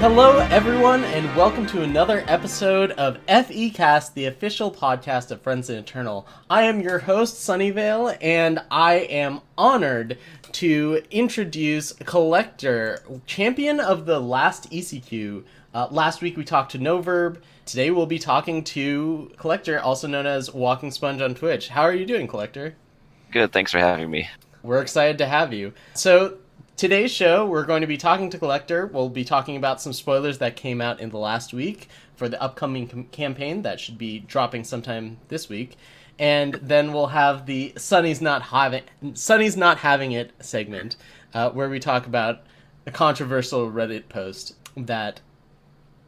Hello, everyone, and welcome to another episode of FECast, the official podcast of Friends in Eternal. I am your host, Sunyveil, and I am honored to introduce Collector, champion of the last ECQ. Last week we talked to Noverb. Today we'll be talking to Collector, also known as Walking Sponge on Twitch. How are you doing, Collector? Good, thanks for having me. We're excited to have you. So, today's show, we're going to be talking to Collector. We'll be talking about some spoilers that came out in the last week for the upcoming campaign that should be dropping sometime this week. And then we'll have the Sonny's Not Having It segment, where we talk about a controversial Reddit post that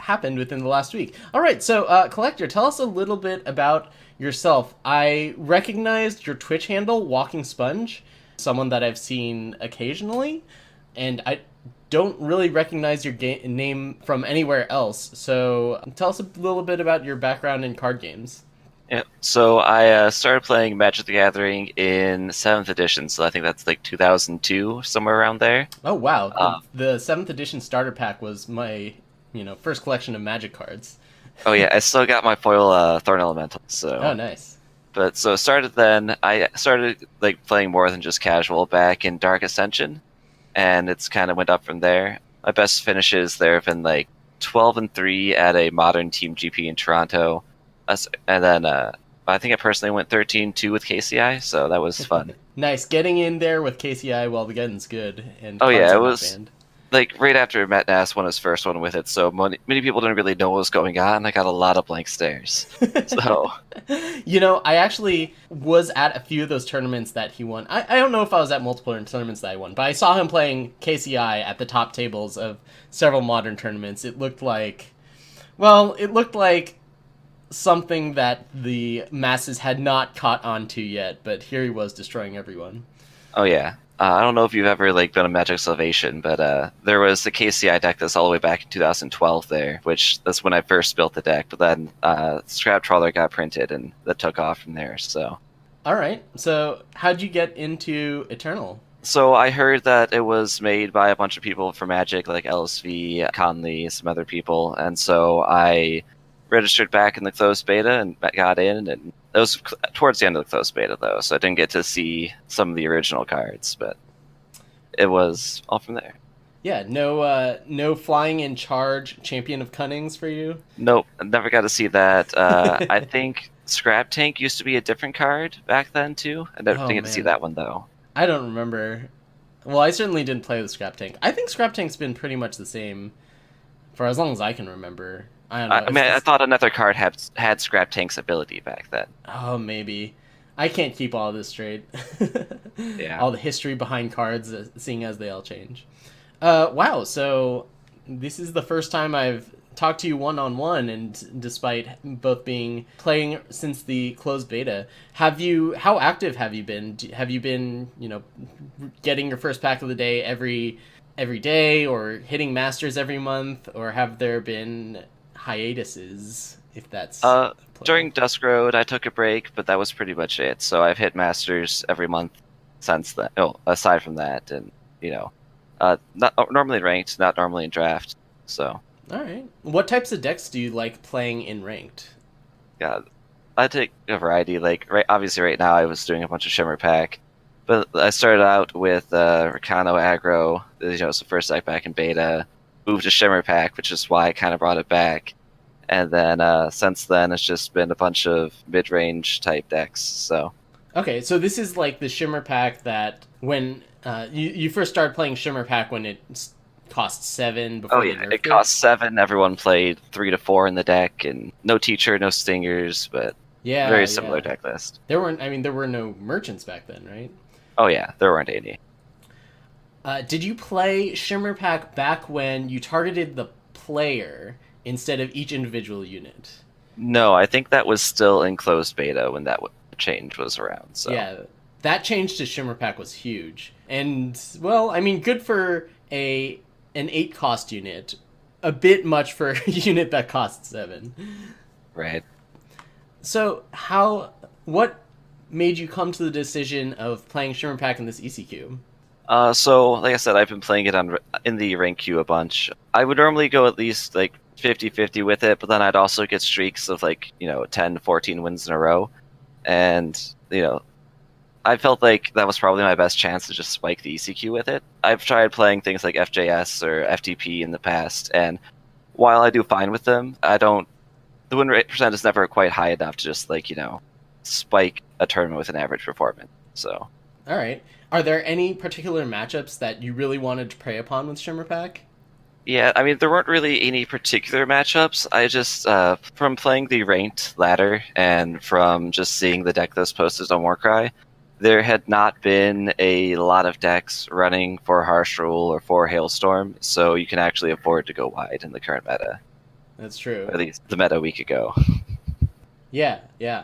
happened within the last week. All right, so Collector, tell us a little bit about yourself. I recognized your Twitch handle, Walking Sponge, someone that I've seen occasionally, and I don't really recognize your name from anywhere else. So tell us a little bit about your background in card games. Yeah, so I started playing Magic the Gathering in 7th edition, so I think that's like 2002, somewhere around there. Oh, wow. The 7th edition starter pack was my first collection of Magic cards. Oh yeah, I still got my foil Thorn Elemental. So. Oh, nice. But so it started then. I started like playing more than just casual back in Dark Ascension, and it's kind of went up from there. My best finishes there have been like 12-3 at a modern Team GP in Toronto, and then I think I personally went 13-2 with KCI, so that was fun. Nice, getting in there with KCI while the getting's good. And oh yeah, it was like right after Matt Nass won his first one with it, so many people didn't really know what was going on. I got a lot of blank stares. So, I actually was at a few of those tournaments that he won. I don't know if I was at multiple tournaments that I won, but I saw him playing KCI at the top tables of several modern tournaments. It looked like something that the masses had not caught on to yet, but here he was destroying everyone. Oh yeah. I don't know if you've ever done a Magic Salvation, but there was the KCI deck that's all the way back in 2012 there, which that's when I first built the deck. But then Scrap Trawler got printed, and that took off from there. So, all right. So, how'd you get into Eternal? So I heard that it was made by a bunch of people for Magic, like LSV, Conley, some other people, and so I registered back in the closed beta and got in, and it was towards the end of the closed beta though, so I didn't get to see some of the original cards, but it was all from there. Yeah, no flying in charge Champion of Cunnings for you? Nope, I never got to see that. I think Scrap Tank used to be a different card back then too. I didn't get to see that one though. I don't remember. Well, I certainly didn't play with Scrap Tank. I think Scrap Tank's been pretty much the same for as long as I can remember. I don't know. I thought another card had Scrap Tank's ability back then. Oh, maybe. I can't keep all this straight. Yeah. All the history behind cards, seeing as they all change. Wow, so this is the first time I've talked to you one-on-one, and despite both playing since the closed beta, how active have you been? Have you been, getting your first pack of the day every day, or hitting Masters every month, or have there been hiatuses, if that's during Dusk Road I took a break, but that was pretty much it. So I've hit Masters every month since then. Aside from that, and not normally ranked, not normally in draft. So all right, what types of decks do you like playing in ranked? Yeah, I take a variety. Like obviously right now I was doing a bunch of Shimmerpack, but I started out with Ricano aggro. It's the first deck back in beta. Moved to Shimmerpack, which is why I kind of brought it back. And then since then, it's just been a bunch of mid-range type decks. So okay, so this is like the Shimmerpack that when you first started playing Shimmerpack when it cost 7 before they nerfed it? It cost 7. Everyone played 3 to 4 in the deck, and no teacher, no stingers, but very similar deck list. There were no merchants back then, right? Oh yeah, there weren't any. Did you play Shimmerpack back when you targeted the player instead of each individual unit? No, I think that was still in closed beta when that change was around. So yeah, that change to Shimmerpack was huge, and good for an 8 cost unit, a bit much for a unit that costs 7. Right. So what made you come to the decision of playing Shimmerpack in this ECQ? So like I said, I've been playing it in the rank queue a bunch. I would normally go at least like 50-50 with it, but then I'd also get streaks of like, 10, 14 wins in a row. And, I felt like that was probably my best chance to just spike the ECQ with it. I've tried playing things like FJS or FTP in the past, and while I do fine with them, the win rate percent is never quite high enough to just like, spike a tournament with an average performance. So All right. Are there any particular matchups that you really wanted to prey upon with Shimmerpack? yeah, I mean, there weren't really any particular matchups. I just, from playing the ranked ladder and from just seeing the deck list posted on Warcry, there had not been a lot of decks running for Harsh Rule or for Hailstorm, so you can actually afford to go wide in the current meta, That's true. or at least the meta a week ago. Yeah, yeah.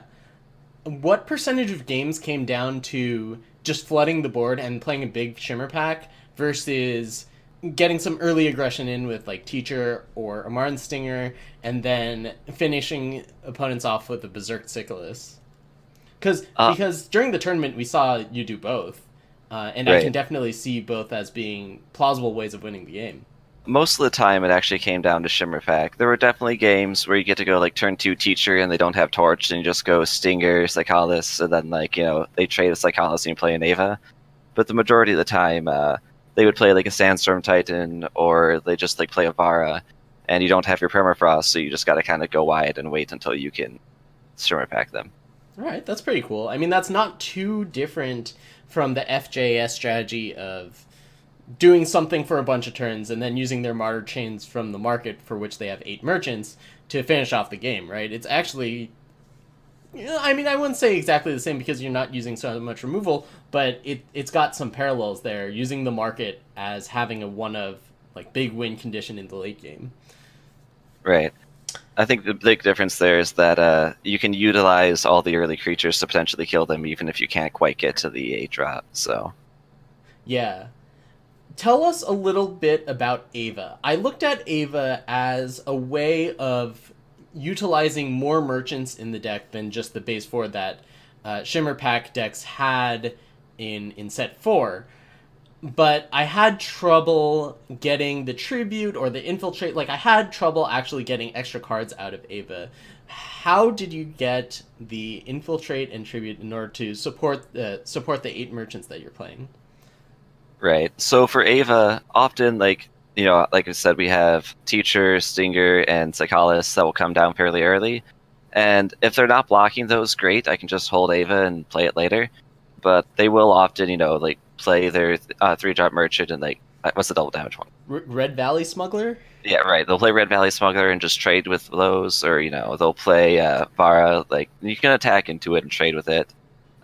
What percentage of games came down to just flooding the board and playing a big Shimmerpack versus getting some early aggression in with like Teacher or a Martin Stinger and then finishing opponents off with a Berserk Sickles? Because during the tournament we saw you do both, and I Right. can definitely see both as being plausible ways of winning the game. Most of the time, it actually came down to Shimmerpack. There were definitely games where you get to go like turn 2 Teacher and they don't have Torch, and you just go Stinger, Psycholis, and then like they trade a Psycholis and you play an Ava. But the majority of the time, they would play like a Sandstorm Titan, or they just like play a Vara, and you don't have your Permafrost, so you just got to kind of go wide and wait until you can Shimmerpack them. All right, that's pretty cool. I mean, that's not too different from the FJS strategy of doing something for a bunch of turns and then using their martyr chains from the market, for which they have 8 merchants, to finish off the game, right? It's actually, I mean, I wouldn't say exactly the same because you're not using so much removal, but it's got some parallels there, using the market as having a one of like big win condition in the late game. Right. I think the big difference there is that you can utilize all the early creatures to potentially kill them, even if you can't quite get to the 8 drop. So Yeah. Tell us a little bit about Ava. I looked at Ava as a way of utilizing more merchants in the deck than just the base 4 that Shimmerpack decks had in set 4. But I had trouble getting the tribute or the infiltrate. Like, I had trouble actually getting extra cards out of Ava. How did you get the infiltrate and tribute in order to support the 8 merchants that you're playing? right. So for Ava, often like like I said, we have Teacher, Stinger, and Psycholis that will come down fairly early. And if they're not blocking those, great. I can just hold Ava and play it later. But they will often, like play their 3-drop merchant and like what's the double damage one? Red Valley Smuggler? Yeah, right. They'll play Red Valley Smuggler and just trade with those, or they'll play Vara. Like you can attack into it and trade with it.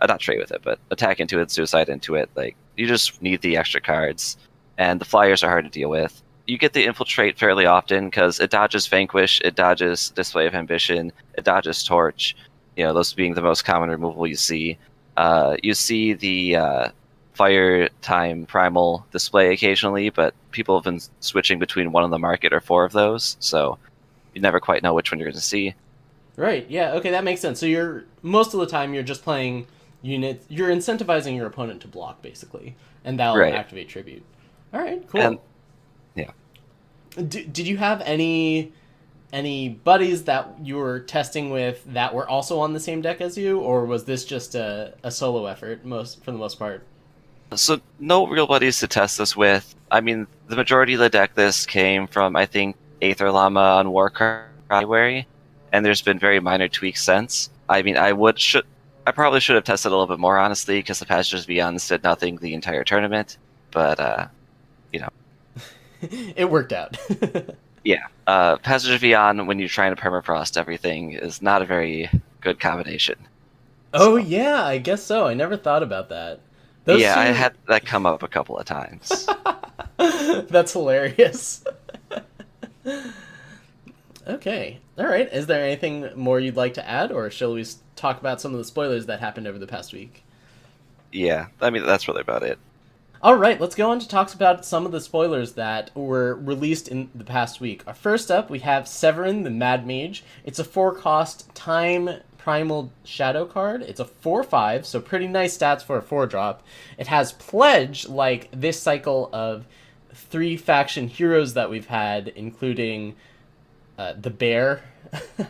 Not trade with it, but attack into it, suicide into it. Like you just need the extra cards, and the flyers are hard to deal with. You get the infiltrate fairly often because it dodges Vanquish, it dodges Display of Ambition, it dodges Torch. Those being the most common removal you see. You see the Fire Time Primal display occasionally, but people have been switching between one on the market or 4 of those, so you never quite know which one you're going to see. Right, yeah, okay, that makes sense. So you're, most of the time, you're just playing units, you're incentivizing your opponent to block, basically, and that'll Right. activate tribute. All right, cool. And yeah. Did you have any buddies that you were testing with that were also on the same deck as you, or was this just a solo effort for the most part? So no real buddies to test this with. I mean, the majority of the deck list came from, I think, Aether Llama on Warcry, and there's been very minor tweaks since. I mean, I probably should have tested a little bit more, honestly, because the Passages Beyond did nothing the entire tournament. But, It worked out. yeah. Passages Beyond, when you're trying to permafrost everything, is not a very good combination. Oh, yeah, I guess so. I never thought about that. Those I two- had that come up a couple of times. That's hilarious. Okay. All right. Is there anything more you'd like to add, or shall we talk about some of the spoilers that happened over the past week? Yeah, I mean, that's really about it. All right, let's go on to talk about some of the spoilers that were released in the past week. First up, we have Severin the Mad Mage. It's a 4-cost time Primal Shadow card. It's a 4/5, so pretty nice stats for a 4-drop. It has Pledge, like this cycle of 3 faction heroes that we've had, including the bear.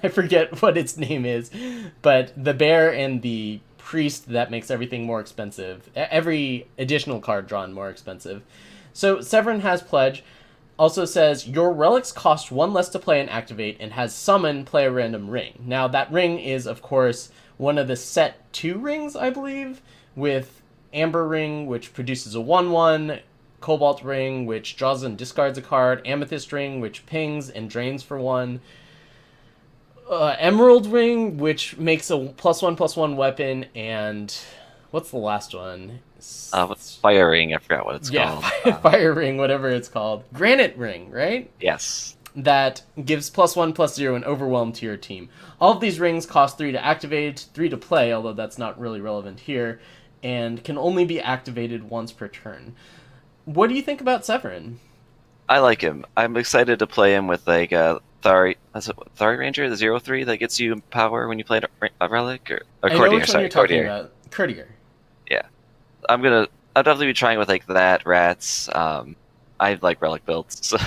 I forget what its name is, but the bear and the priest that makes everything more expensive. Every additional card drawn more expensive. So Severin has Pledge. Also says, your relics cost 1 less to play and activate, and has summon, play a random ring. Now, that ring is, of course, one of the set 2 rings, I believe, with Amber Ring, which produces a 1/1, Cobalt Ring, which draws and discards a card, Amethyst Ring, which pings and drains for 1, Emerald Ring, which makes a +1/+1 weapon, and what's the last one? Fire Ring, I forgot what it's called. Yeah, Fire Ring, whatever it's called. Granite Ring, right? Yes. That gives +1/+0 and Overwhelm to your team. All of these rings cost 3 to activate, 3 to play, although that's not really relevant here, and can only be activated once per turn. What do you think about Severin? I like him. I'm excited to play him with like a Thari Ranger, the 0/3 that gets you power when you play a relic, or Courtier. Sorry, Courtier. Courtier. Yeah, I'll definitely be trying with like that, rats. I like relic builds, so.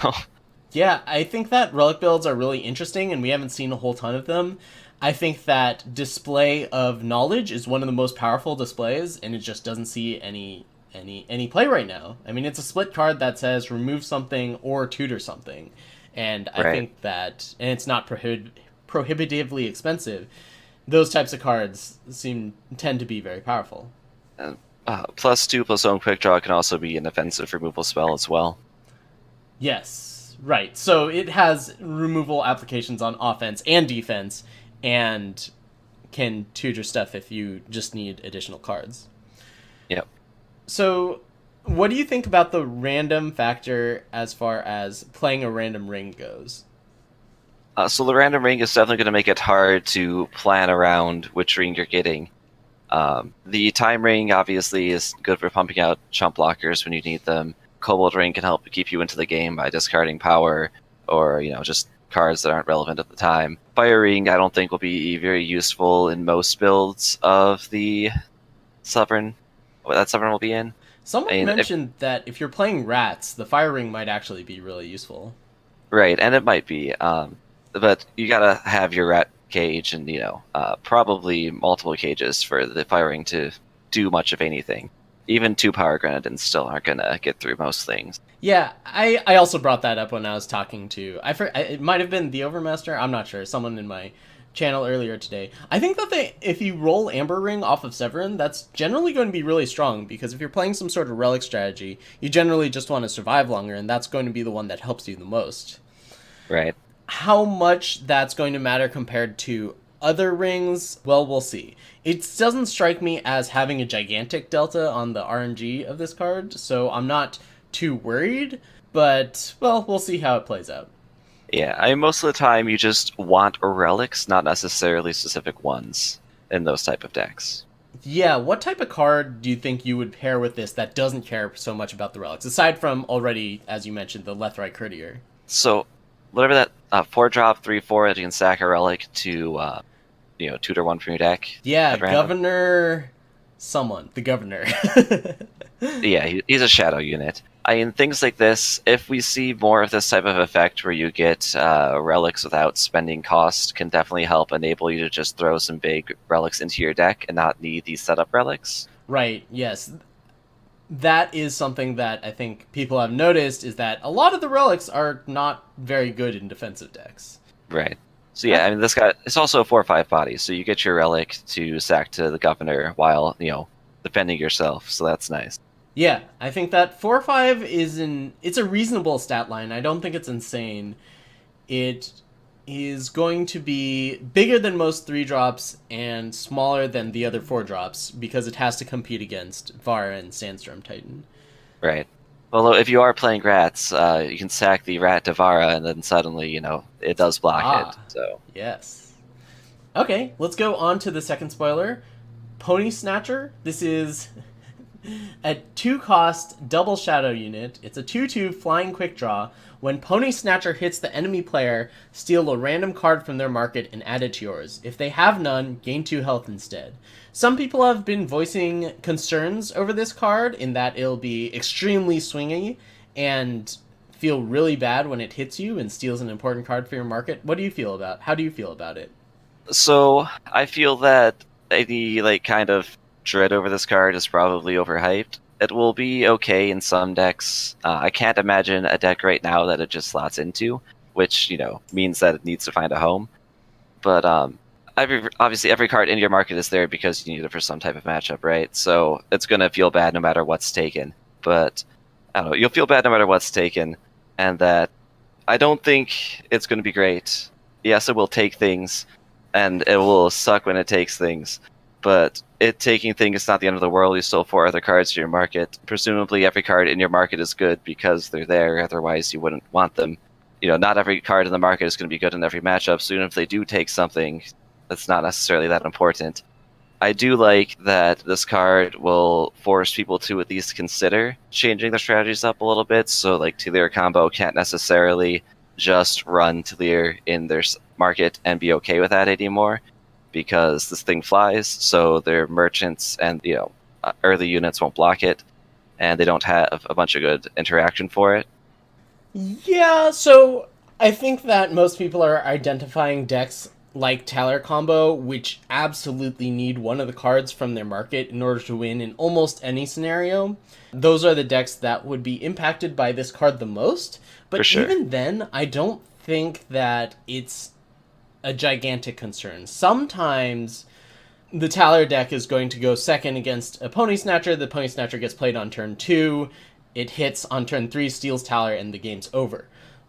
Yeah, I think that relic builds are really interesting, and we haven't seen a whole ton of them. I think that Display of Knowledge is one of the most powerful displays, and it just doesn't see any play right now. I mean, it's a split card that says remove something or tutor something, and I think that, and it's not prohibitively expensive. Those types of cards tend to be very powerful. +2/+1 quick draw can also be an offensive removal spell as well. Yes, right. So it has removal applications on offense and defense, and can tutor stuff if you just need additional cards. Yep. So, what do you think about the random factor as far as playing a random ring goes? So the random ring is definitely going to make it hard to plan around which ring you're getting. The time ring obviously is good for pumping out chump blockers when you need them. Cobalt ring can help keep you into the game by discarding power, or just cards that aren't relevant at the time. Fire ring I don't think will be very useful in most builds of the Sovereign. That Sovereign will be in. Someone mentioned that if you're playing rats, the fire ring might actually be really useful. Right, and it might be. But you gotta have your rat cage and, probably multiple cages for the fire ring to do much of anything. Even 2 power grenadins still aren't gonna get through most things. Yeah, I also brought that up when I was talking to... it might have been the Overmaster, I'm not sure, someone in my channel earlier today. I think that if you roll Amber Ring off of Severin, that's generally going to be really strong, because if you're playing some sort of relic strategy, you generally just want to survive longer, and that's going to be the one that helps you the most. Right. How much that's going to matter compared to other rings, well, we'll see. It doesn't strike me as having a gigantic delta on the RNG of this card, so I'm not too worried, but, well, we'll see how it plays out. Yeah, most of the time you just want relics, not necessarily specific ones in those type of decks. Yeah, what type of card do you think you would pair with this that doesn't care so much about the relics, aside from already, as you mentioned, the Lethrite Courtier? So, whatever that 4-drop, 3/4 that you can sack a relic to, tutor one from your deck. Yeah, Governor... someone. The Governor. Yeah, he's a shadow unit. Things like this, if we see more of this type of effect where you get relics without spending cost, can definitely help enable you to just throw some big relics into your deck and not need these setup relics. Right, yes. That is something that I think people have noticed, is that a lot of the relics are not very good in defensive decks. Right. So yeah, this guy, it's also a 4/5 body, so you get your relic to sack to the Governor while, defending yourself, so that's nice. Yeah, I think that 4/5 it's a reasonable stat line. I don't think it's insane. It is going to be bigger than most 3-drops and smaller than the other 4-drops because it has to compete against Vara and Sandstorm Titan. Right. Although if you are playing rats, you can sack the rat to Vara and then suddenly, it does block it. So yes. Okay, let's go on to the second spoiler. Pony Snatcher. This is A 2-cost double shadow unit. It's a 2/2 flying quick draw. When Pony Snatcher hits the enemy player, steal a random card from their market and add it to yours. If they have none, gain 2 health instead. Some people have been voicing concerns over this card in that it'll be extremely swingy and feel really bad when it hits you and steals an important card for your market. How do you feel about it? So I feel that the kind of dread over this card is probably overhyped. It will be okay in some decks. I can't imagine a deck right now that it just slots into, which means that it needs to find a home. But obviously every card in your market is there because you need it for some type of matchup, right? So it's gonna feel bad no matter what's taken. But I don't know, you'll feel bad no matter what's taken, and that I don't think it's gonna be great. Yes, it will take things, and it will suck when it takes things. But it taking things is not the end of the world. You still have 4 other cards in your market. Presumably every card in your market is good because they're there, otherwise you wouldn't want them. Not every card in the market is going to be good in every matchup, so even if they do take something, that's not necessarily that important. I do like that this card will force people to at least consider changing their strategies up a little bit, so Teleer combo can't necessarily just run Teleer in their market and be okay with that anymore, because this thing flies, so their merchants and early units won't block it, and they don't have a bunch of good interaction for it. Yeah, so I think that most people are identifying decks like Taler Combo, which absolutely need one of the cards from their market in order to win in almost any scenario. Those are the decks that would be impacted by this card the most. But For sure. even then, I don't think that it's a gigantic concern. Sometimes the Taler deck is going to go second against a Pony Snatcher. The Pony Snatcher gets played on turn 2. It hits on turn 3, steals Taler, and the game's over.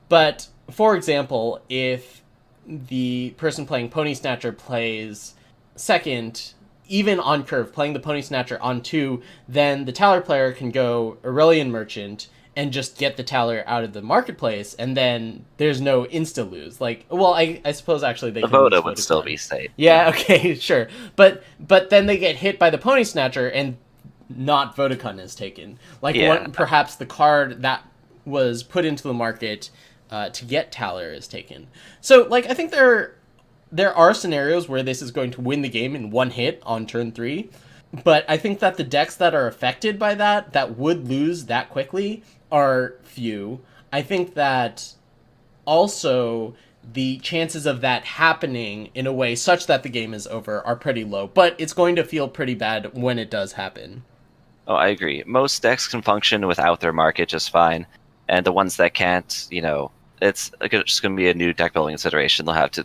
But, for example, if the person playing Pony Snatcher plays second, even on curve, playing the Pony Snatcher on 2, then the Taler player can go Aurelian Merchant and just get the Taler out of the marketplace, and then there's no insta-lose. I suppose actually they The can lose Voda would Vodacon. still be safe. Yeah, okay, sure. But then they get hit by the Pony Snatcher, and not Vodacon is taken. Perhaps the card that was put into the market to get Taler is taken. So, I think there are scenarios where this is going to win the game in one hit on turn 3, but I think that the decks that are affected by that would lose that quickly, are few. I think that also the chances of that happening in a way such that the game is over are pretty low, but it's going to feel pretty bad when it does happen. Oh, I agree. Most decks can function without their market just fine, and the ones that can't, it's just going to be a new deck building consideration. They'll have to,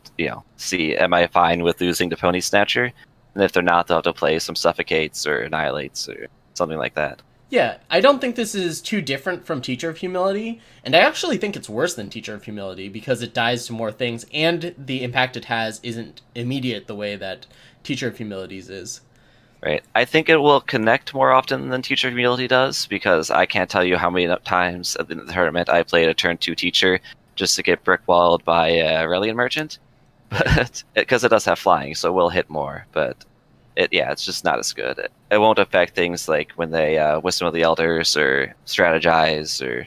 see, am I fine with losing to Pony Snatcher? And if they're not, they'll have to play some Suffocates or Annihilates or something like that. Yeah, I don't think this is too different from Teacher of Humility, and I actually think it's worse than Teacher of Humility because it dies to more things, and the impact it has isn't immediate the way that Teacher of Humilities is. Right. I think it will connect more often than Teacher of Humility does, because I can't tell you how many times in the tournament I played a turn 2 Teacher just to get brickwalled by a Aurelian Merchant, but because it does have flying, so it will hit more, but it's just not as good. It won't affect things like when they Wisdom of the Elders or Strategize or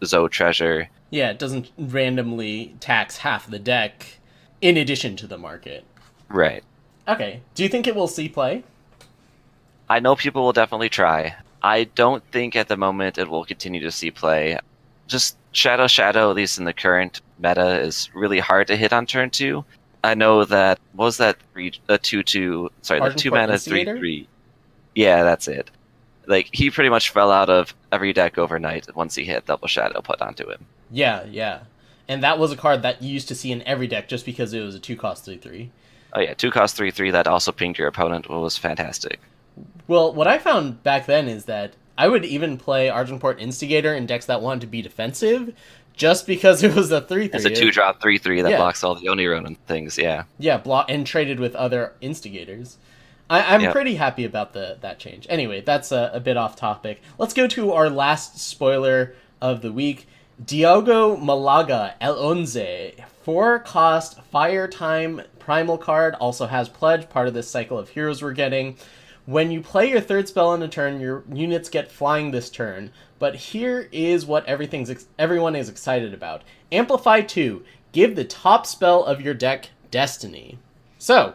Zoe Treasure. Yeah, it doesn't randomly tax half the deck in addition to the market. Right. Okay, do you think it will see play? I know people will definitely try. I don't think at the moment it will continue to see play. Just Shadow, at least in the current meta, is really hard to hit on turn 2. I know that, what was that, the 2/2, sorry, the 2 mana 3/3. Yeah, that's it. He pretty much fell out of every deck overnight once he hit Double Shadow put onto him. Yeah. And that was a card that you used to see in every deck just because it was a 2-cost 3/3. Oh yeah, 2-cost 3/3 that also pinged your opponent was fantastic. Well, what I found back then is that I would even play Argenport Instigator in decks that wanted to be defensive, just because it was a 3/3. It's a 2-drop 3/3 that blocks all the Onironin things, yeah. Yeah, and traded with other Instigators. I'm pretty happy about that change. Anyway, that's a bit off topic. Let's go to our last spoiler of the week. Diogo Malaga El Once. 4-cost Fire Time Primal card. Also has Pledge, part of this cycle of heroes we're getting. When you play your third spell in a turn, your units get flying this turn. But here is what everyone is excited about. Amplify 2. Give the top spell of your deck Destiny. So,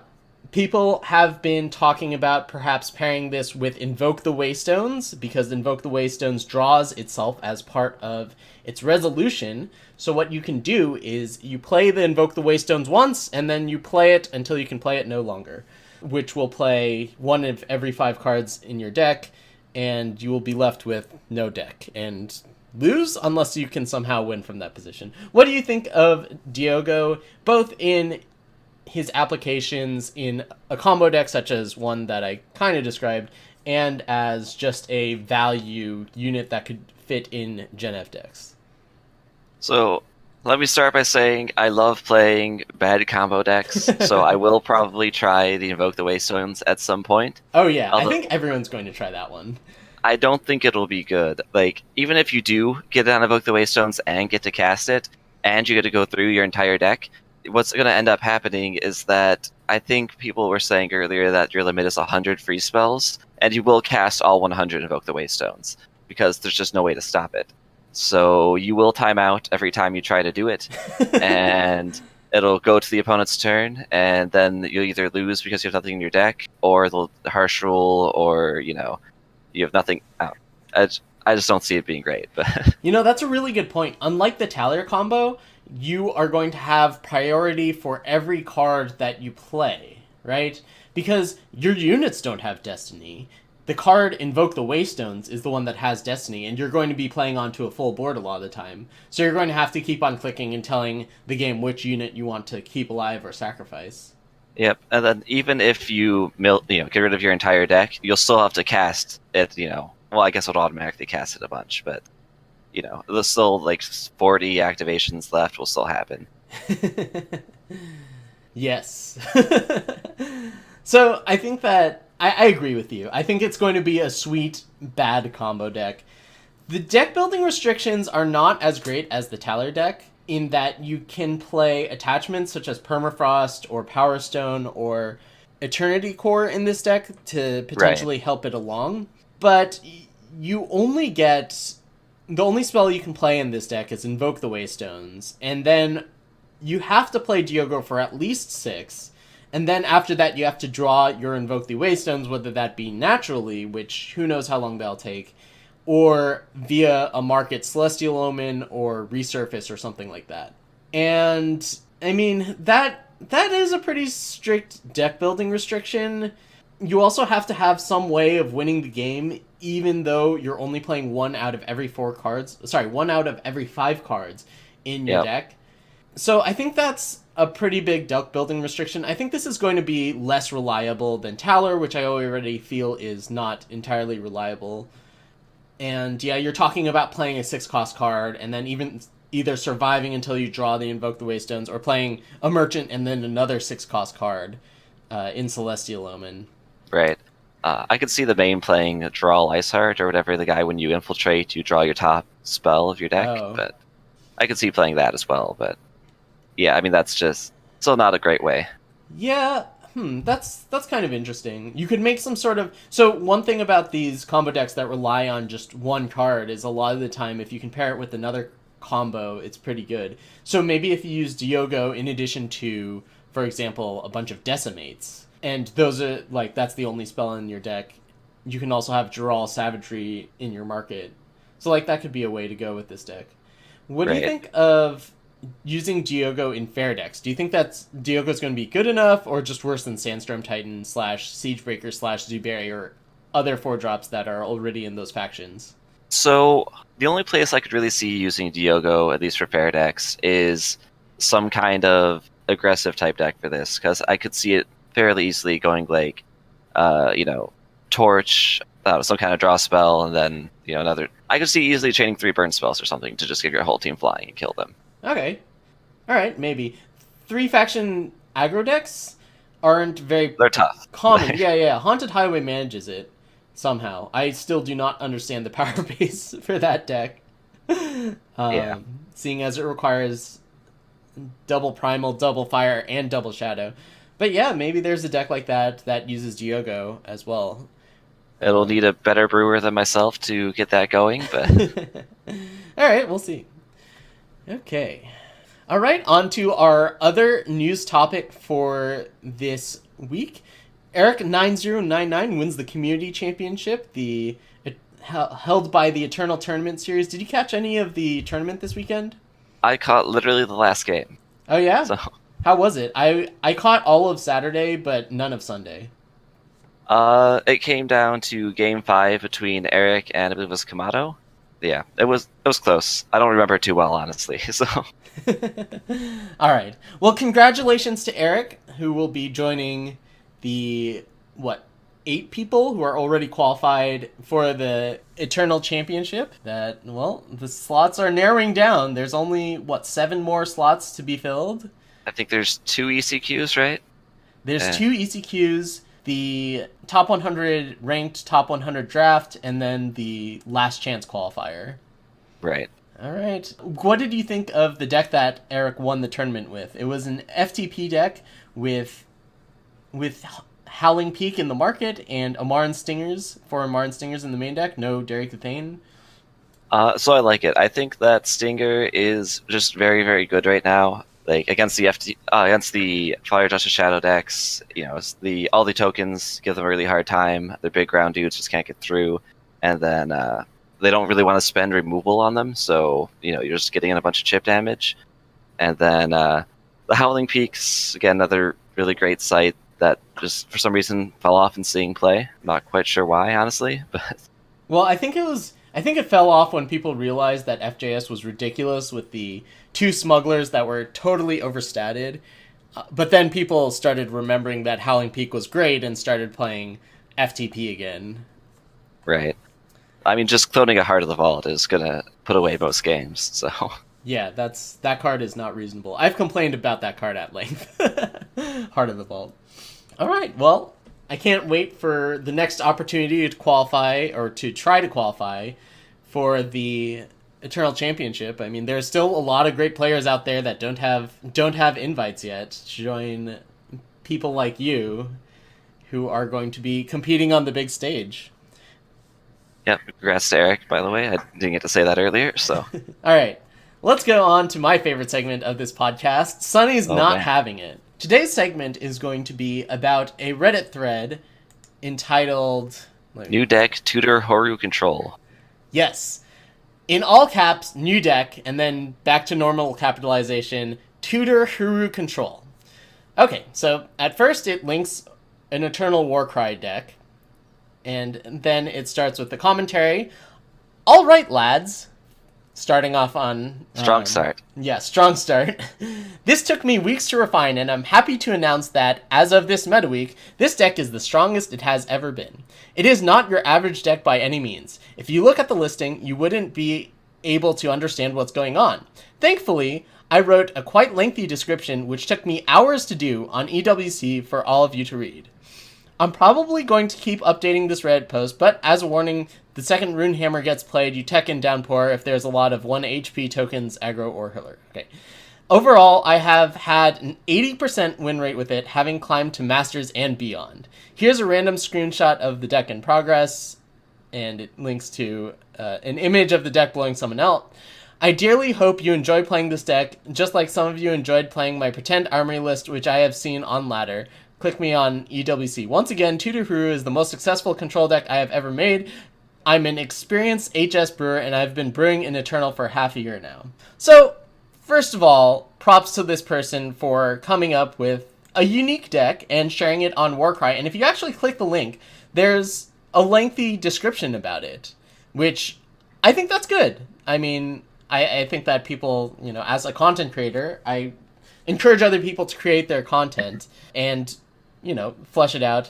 people have been talking about perhaps pairing this with Invoke the Waystones, because Invoke the Waystones draws itself as part of its resolution. So what you can do is you play the Invoke the Waystones once, and then you play it until you can play it no longer, which will play one of every 5 cards in your deck, and you will be left with no deck, and lose unless you can somehow win from that position. What do you think of Diogo, both in his applications in a combo deck such as one that I kind of described, and as just a value unit that could fit in Gen F decks? So let me start by saying I love playing bad combo decks, so I will probably try the Invoke the Waystones at some point. Oh yeah, Although, I think everyone's going to try that one. I don't think it'll be good. Like, even if you do get on Invoke the Waystones and get to cast it, and you get to go through your entire deck, what's going to end up happening is that I think people were saying earlier that your limit is 100 free spells, and you will cast all 100 Invoke the Waystones, because there's just no way to stop it. So you will time out every time you try to do it, and it'll go to the opponent's turn, and then you'll either lose because you have nothing in your deck, or they'll harsh rule, or, you have nothing out. I just don't see it being great. But That's a really good point. Unlike the Talia combo, you are going to have priority for every card that you play, right? Because your units don't have Destiny. The card Invoke the Waystones is the one that has Destiny, and you're going to be playing onto a full board a lot of the time. So you're going to have to keep on clicking and telling the game which unit you want to keep alive or sacrifice. Yep, and then even if you get rid of your entire deck, you'll still have to cast it. Well, I guess it'll automatically cast it a bunch, but there's still like 40 activations left. Will still happen. Yes. So I think that I agree with you. I think it's going to be a sweet bad combo deck. The deck building restrictions are not as great as the Talia deck, in that you can play attachments such as Permafrost or Power Stone or Eternity Core in this deck to potentially help it along. But you only get... The only spell you can play in this deck is Invoke the Waystones, and then you have to play Diogo for at least 6, and then after that you have to draw your Invoke the Waystones, whether that be naturally, which who knows how long that'll take, or via a Market Celestial Omen or Resurface or something like that. And, I mean, that is a pretty strict deck building restriction. You also have to have some way of winning the game, even though you're only playing 1 out of every 5 cards in your deck. So I think that's a pretty big deck building restriction. I think this is going to be less reliable than Talia, which I already feel is not entirely reliable. And yeah, you're talking about playing a 6-cost card, and then either surviving until you draw the Invoke the Waystones, or playing a Merchant and then another 6-cost card in Celestial Omen. Right. I could see the main playing Draw Iceheart or whatever, the guy when you infiltrate, you draw your top spell of your deck. But I could see playing that as well. But yeah, I mean, that's just still not a great way. Yeah, that's kind of interesting. You could make some sort of... So one thing about these combo decks that rely on just one card is a lot of the time, if you can pair it with another combo, it's pretty good. So maybe if you use Diogo in addition to, for example, a bunch of Decimates, and those are, like, that's the only spell in your deck, you can also have Dural Savagery in your market. So, like, that could be a way to go with this deck. What do you think of using Diogo in fair decks? Do you think that Diogo's going to be good enough, or just worse than Sandstorm Titan / Siegebreaker / Zuberry or other 4-drops that are already in those factions? So, the only place I could really see using Diogo, at least for fair decks, is some kind of aggressive type deck for this, because I could see it fairly easily going like, Torch, some kind of draw spell, and then, another... I could see easily chaining 3 burn spells or something to just get your whole team flying and kill them. Okay. Alright, maybe. 3-faction aggro decks aren't very... They're tough. Common, yeah. Haunted Highway manages it, somehow. I still do not understand the power base for that deck. Seeing as it requires double Primal, double Fire, and double Shadow. But yeah, maybe there's a deck like that uses Diogo as well. It'll need a better brewer than myself to get that going, but All right, we'll see. Okay. All right, on to our other news topic for this week. Eric9099 wins the community championship, held by the Eternal Tournament Series. Did you catch any of the tournament this weekend? I caught literally the last game. Oh yeah? So How was it? I caught all of Saturday, but none of Sunday. it came down to game 5 between Eric and I believe it was Kamato. Yeah, it was close. I don't remember it too well, honestly. So All right. Well, congratulations to Eric, who will be joining the 8 people who are already qualified for the Eternal Championship. The slots are narrowing down. There's only 7 more slots to be filled. I think there's 2 ECQs, right? There's 2 ECQs, the top 100 ranked, top 100 draft, and then the last chance qualifier. Right. All right. What did you think of the deck that Eric won the tournament with? It was an FTP deck with Howling Peak in the market and Amaran Stingers, 4 Amaran Stingers in the main deck. No Derek the Thane. So I like it. I think that Stinger is just very, very good right now. Like against the Fire Justice Shadow decks, all the tokens give them a really hard time. Their big ground dudes just can't get through, and then they don't really want to spend removal on them. So you're just getting in a bunch of chip damage, and then the Howling Peaks again, another really great site that just for some reason fell off in seeing play. Not quite sure why, honestly, but Well, I think it fell off when people realized that FJS was ridiculous with the 2 smugglers that were totally overstated. But then people started remembering that Howling Peak was great and started playing FTP again. right. I mean, just cloning a Heart of the Vault is gonna put away most games. So Yeah, that card is not reasonable. I've complained about that card at length. Heart of the Vault. All right, well, I can't wait for the next opportunity to qualify or to try to qualify for the Eternal Championship. I mean, there's still a lot of great players out there that don't have invites yet to join people like you who are going to be competing on the big stage. yeah, congrats to Eric, by the way. I didn't get to say that earlier, so All right, let's go on to my favorite segment of this podcast. Sunny's not having it. Today's segment is going to be about a Reddit thread entitled New Deck Tutor Horu Control. Yes. In all caps, new deck, and then back to normal capitalization, Tutor Huru Control. Okay, so at first it links an Eternal Warcry deck, and then it starts with the commentary. All right, lads. Starting off on... Strong start. Yeah, strong start. This took me weeks to refine, and I'm happy to announce that, as of this meta week, this deck is the strongest it has ever been. It is not your average deck by any means. If you look at the listing, you wouldn't be able to understand what's going on. Thankfully, I wrote a quite lengthy description which took me hours to do on EWC for all of you to read. I'm probably going to keep updating this Reddit post, but as a warning, the second Runehammer gets played, you tech in Downpour if there's a lot of 1 HP tokens, aggro, or healer. Okay. Overall, I have had an 80% win rate with it, having climbed to Masters and beyond. Here's a random screenshot of the deck in progress, and it links to an image of the deck blowing someone out. I dearly hope you enjoy playing this deck, just like some of you enjoyed playing my pretend armory list, which I have seen on ladder. Click me on EWC. Once again, Tutor Huru is the most successful control deck I have ever made. I'm an experienced HS brewer, and I've been brewing in Eternal for half a year now. So, first of all, props to this person for coming up with a unique deck and sharing it on Warcry. And if you actually click the link, there's a lengthy description about it, which I think that's good. I mean, I think that people, as a content creator, I encourage other people to create their content and, flesh it out,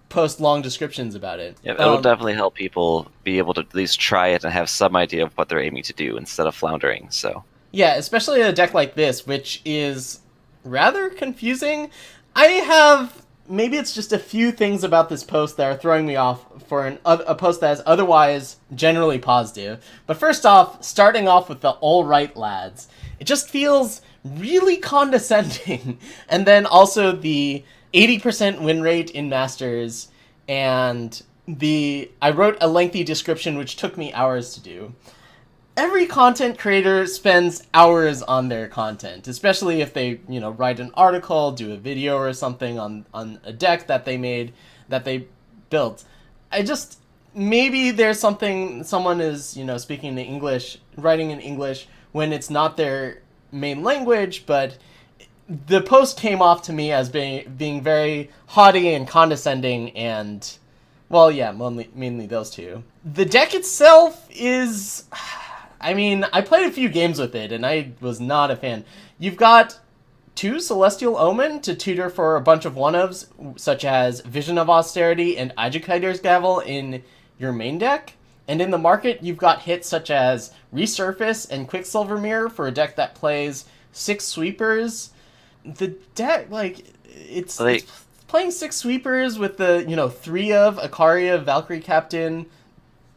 post long descriptions about it. Yeah, it'll definitely help people be able to at least try it and have some idea of what they're aiming to do instead of floundering, so... Yeah, especially a deck like this, which is rather confusing. I have... Maybe it's just a few things about this post that are throwing me off for a post that is otherwise generally positive. But first off, starting off with the all right lads. It just feels really condescending. And then also the 80% win rate in Masters and I wrote a lengthy description which took me hours to do. Every content creator spends hours on their content, especially if they, write an article, do a video or something on a deck that they made, that they built. Maybe there's someone is, speaking in English, writing in English when it's not their main language, but the post came off to me as being very haughty and condescending and, well, yeah, mainly those two. The deck itself is, I played a few games with it, and I was not a fan. You've got 2 Celestial Omen to tutor for a bunch of one-ofs, such as Vision of Austerity and Agitator's Gavel in your main deck. And in the market, you've got hits such as Resurface and Quicksilver Mirror for a deck that plays 6 sweepers. The deck, it's playing 6 sweepers with the, 3 of Ikaria, Valkyrie Captain.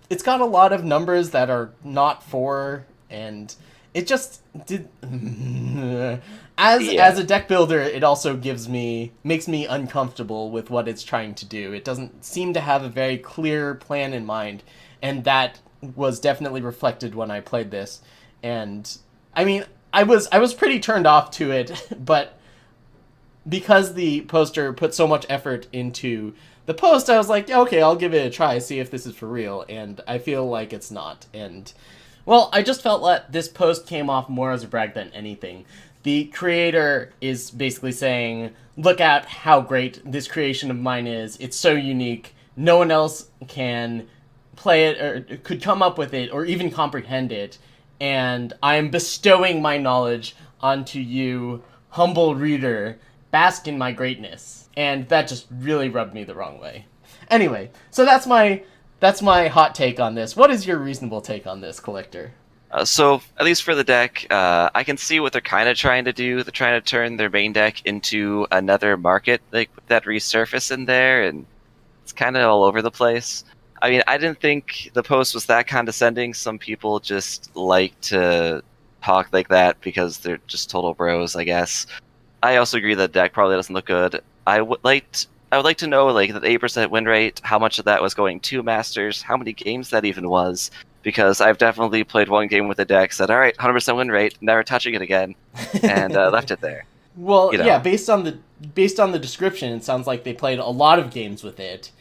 It's got a lot of numbers that are not 4, and it just did. As a deck builder, it also makes me uncomfortable with what it's trying to do. It doesn't seem to have a very clear plan in mind, and that was definitely reflected when I played this. And I was pretty turned off to it, but because the poster put so much effort into the post, I was like, okay, I'll give it a try, see if this is for real, and I feel like it's not. And, well, I just felt like this post came off more as a brag than anything. The creator is basically saying, look at how great this creation of mine is, it's so unique, no one else can play it, or could come up with it, or even comprehend it, and I am bestowing my knowledge onto you, humble reader, bask in my greatness. And that just really rubbed me the wrong way. Anyway, so that's my hot take on this. What is your reasonable take on this, Collector? So, at least for the deck, I can see what they're kind of trying to do. They're trying to turn their main deck into another market, like with that Resurface in there, and it's kind of all over the place. I didn't think the post was that condescending. Some people just like to talk like that because they're just total bros, I guess. I also agree that the deck probably doesn't look good. I would like to know, the 8% win rate, how much of that was going to Masters, how many games that even was, because I've definitely played one game with the deck, said, all right, 100% win rate, never touching it again, and left it there. Well, yeah, based on the description, it sounds like they played a lot of games with it,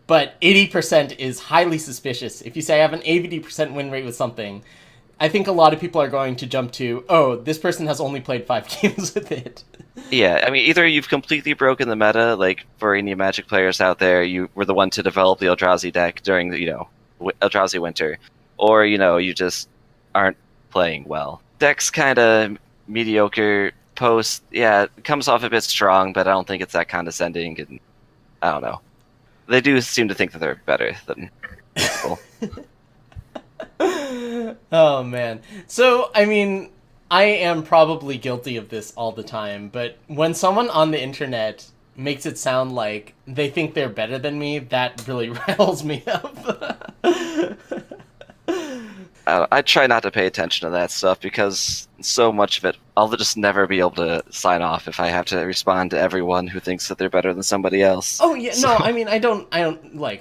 but 80% is highly suspicious. If you say I have an 80% win rate with something, I think a lot of people are going to jump to, oh, this person has only played 5 games with it. Yeah, either you've completely broken the meta, like for any Magic players out there, you were the one to develop the Eldrazi deck during the, Eldrazi winter, or, you just aren't playing well. Deck's kind of mediocre. Post, yeah, it comes off a bit strong, but I don't think it's that condescending, and I don't know. They do seem to think that they're better than people. Oh, man. So, I am probably guilty of this all the time, but when someone on the internet makes it sound like they think they're better than me, that really riles me up. I try not to pay attention to that stuff because so much of it, I'll just never be able to sign off if I have to respond to everyone who thinks that they're better than somebody else. Oh yeah, so... no, I don't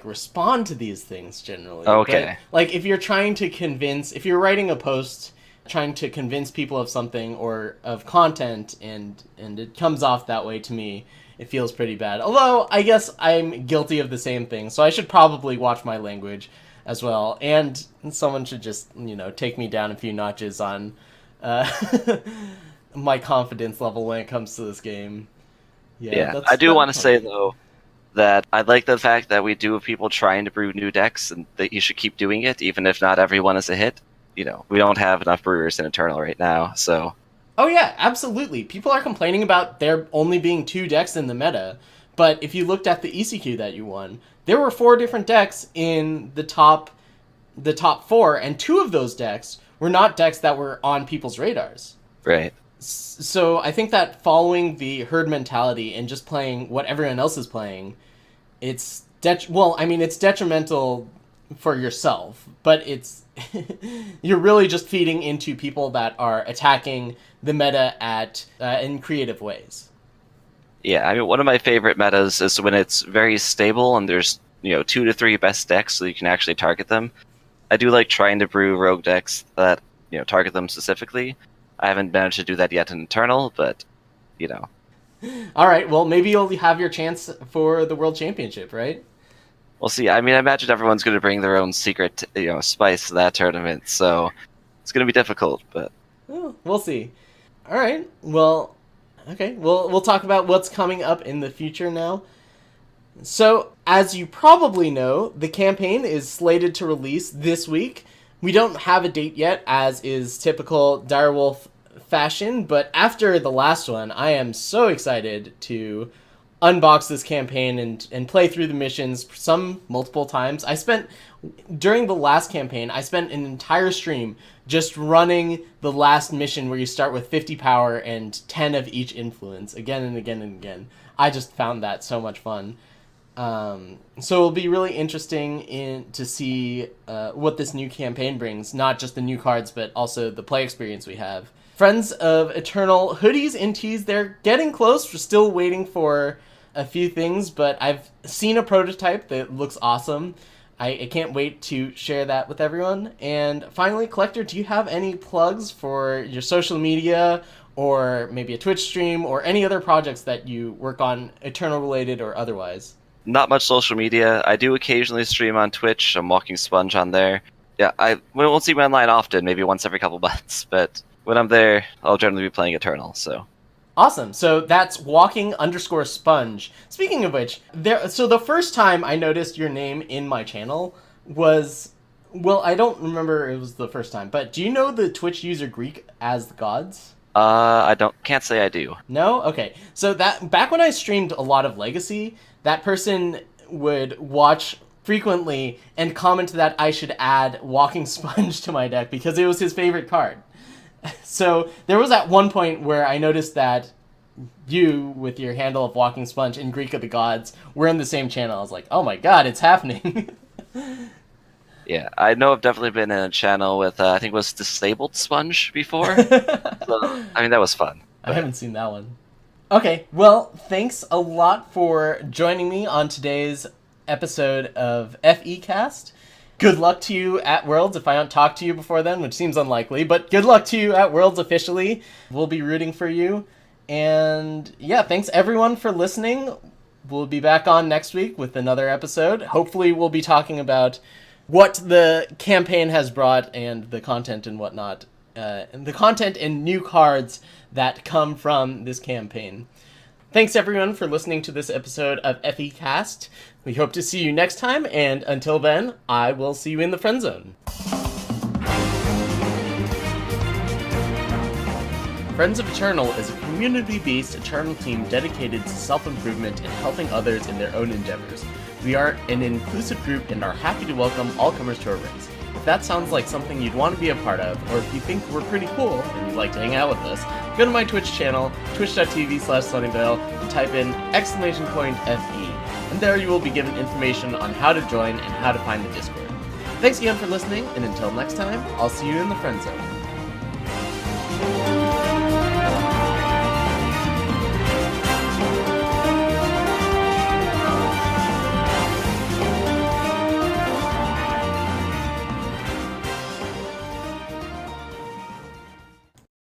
respond to these things generally. Okay. But, if you're writing a post trying to convince people of something or of content and it comes off that way, to me, it feels pretty bad. Although, I guess I'm guilty of the same thing, so I should probably watch my language as well, and someone should just, take me down a few notches on my confidence level when it comes to this game. Yeah, I do want to say, though, that I like the fact that we do have people trying to brew new decks, and that you should keep doing it, even if not everyone is a hit. We don't have enough brewers in Eternal right now, so... Oh yeah, absolutely. People are complaining about there only being 2 decks in the meta, but if you looked at the ECQ that you won, there were 4 different decks in the top 4, and 2 of those decks were not decks that were on people's radars. Right. So I think that following the herd mentality and just playing what everyone else is playing, it's detrimental for yourself, but it's you're really just feeding into people that are attacking the meta in creative ways. Yeah, one of my favorite metas is when it's very stable and there's 2 to 3 best decks so you can actually target them. I do like trying to brew rogue decks that target them specifically. I haven't managed to do that yet in Eternal, but All right, well, maybe you'll have your chance for the World Championship, right? we'll see. I mean, I imagine everyone's going to bring their own secret spice to that tournament, so it's going to be difficult, but Oh, we'll see. All right, well, okay, we'll talk about what's coming up in the future now. So, as you probably know, the campaign is slated to release this week. We don't have a date yet, as is typical Direwolf fashion, but after the last one, I am so excited to unbox this campaign and play through the missions, some multiple times. During the last campaign, I spent an entire stream just running the last mission where you start with 50 power and 10 of each influence, again and again and again. I just found that so much fun. So it'll be really interesting to see what this new campaign brings, not just the new cards, but also the play experience we have. Friends of Eternal hoodies and tees, they're getting close. We're still waiting for a few things, but I've seen a prototype that looks awesome. I can't wait to share that with everyone. And finally, Collector, do you have any plugs for your social media or maybe a Twitch stream or any other projects that you work on, Eternal related or otherwise? not much social media. I do occasionally stream on Twitch. I'm Walking Sponge on there. Yeah, we won't see me online often, maybe once every couple months, but when I'm there, I'll generally be playing Eternal, so. Awesome. So that's walking_sponge. Speaking of which, so the first time I noticed your name in my channel was, well, I don't remember it was the first time, but do you know the Twitch user Greek as the gods? Can't say I do. No? Okay. So that back when I streamed a lot of Legacy, that person would watch frequently and comment that I should add Walking Sponge to my deck because it was his favorite card. So there was at one point where I noticed that you, with your handle of Walking Sponge and Greek of the Gods, were in the same channel. I was like, oh my god, it's happening. Yeah, I know I've definitely been in a channel with, I think it was Disabled Sponge before. So, I mean, that was fun. I haven't seen that one. Okay, well, thanks a lot for joining me on today's episode of FECast. Good luck to you at Worlds if I don't talk to you before then, which seems unlikely, but good luck to you at Worlds officially. We'll be rooting for you. And yeah, thanks everyone for listening. We'll be back on next week with another episode. Hopefully we'll be talking about what the campaign has brought and the content and whatnot. And the content and new cards that come from this campaign. Thanks everyone for listening to this episode of FECast. We hope to see you next time, and until then, I will see you in the friend zone. Friends of Eternal is a community-based Eternal team dedicated to self-improvement and helping others in their own endeavors. We are an inclusive group and are happy to welcome all comers to our rings. If that sounds like something you'd want to be a part of, or if you think we're pretty cool and you'd like to hang out with us, go to my Twitch channel, twitch.tv/Sunyveil, and type in !FE, and there you will be given information on how to join and how to find the Discord. Thanks again for listening, and until next time, I'll see you in the friend zone.